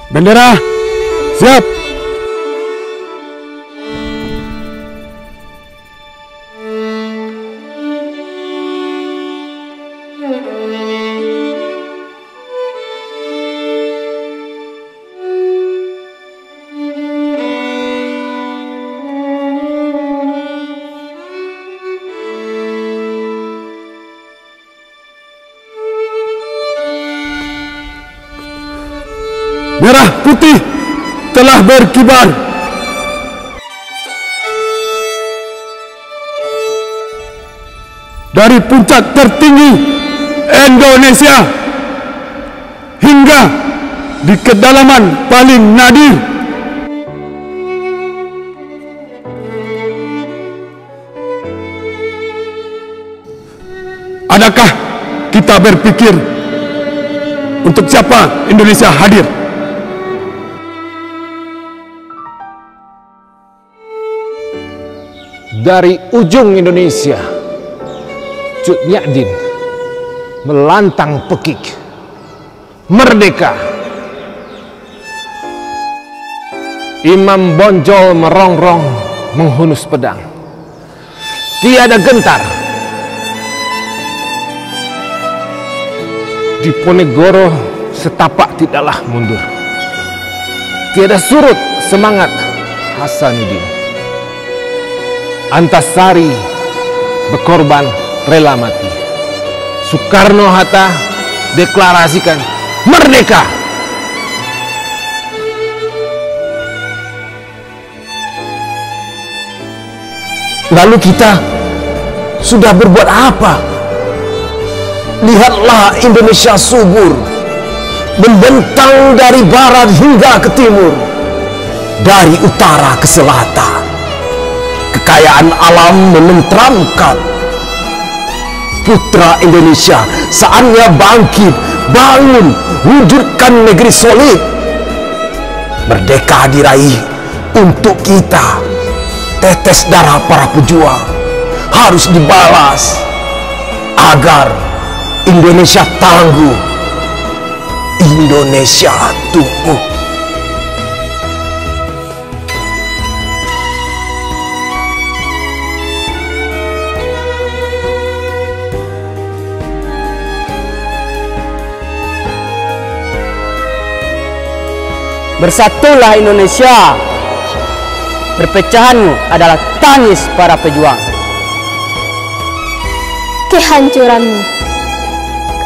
Bendera, siap. Merah putih telah berkibar. Dari puncak tertinggi Indonesia hingga di kedalaman paling nadir, adakah kita berpikir untuk siapa Indonesia hadir? Dari ujung Indonesia, Cut Nyak melantang pekik, merdeka. Imam Bonjol merongrong menghunus pedang, tiada gentar. Diponegoro setapak tidaklah mundur, tiada surut semangat Hasanuddin. Antasari berkorban rela mati. Soekarno-Hatta deklarasikan merdeka. Lalu kita sudah berbuat apa? Lihatlah Indonesia subur, membentang dari barat hingga ke timur, dari utara ke selatan. Kekayaan alam menenteramkan. Putra Indonesia saatnya bangkit, bangun, wujudkan negeri solid. Merdeka diraih untuk kita. Tetes darah para pejuang harus dibalas agar Indonesia tangguh, Indonesia tumbuh. Bersatulah Indonesia. Perpecahanmu adalah tangis para pejuang. Kehancuranmu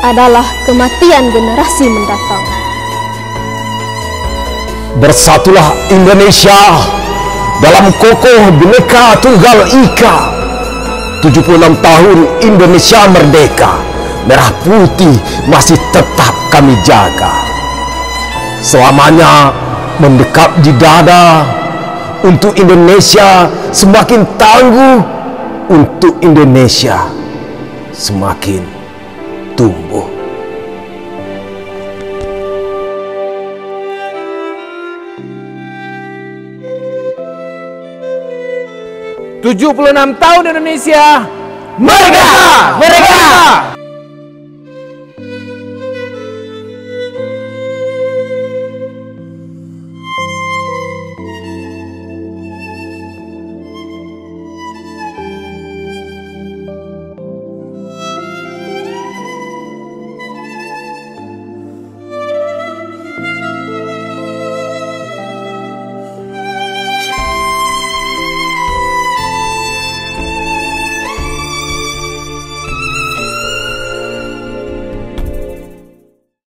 adalah kematian generasi mendatang. Bersatulah Indonesia dalam kokoh Bhinneka Tunggal Ika. 76 tahun Indonesia merdeka, merah putih masih tetap kami jaga. Selamanya mendekap di dada, untuk Indonesia semakin tangguh, untuk Indonesia semakin tumbuh. Tujuh 76 tahun Indonesia merdeka! Merdeka!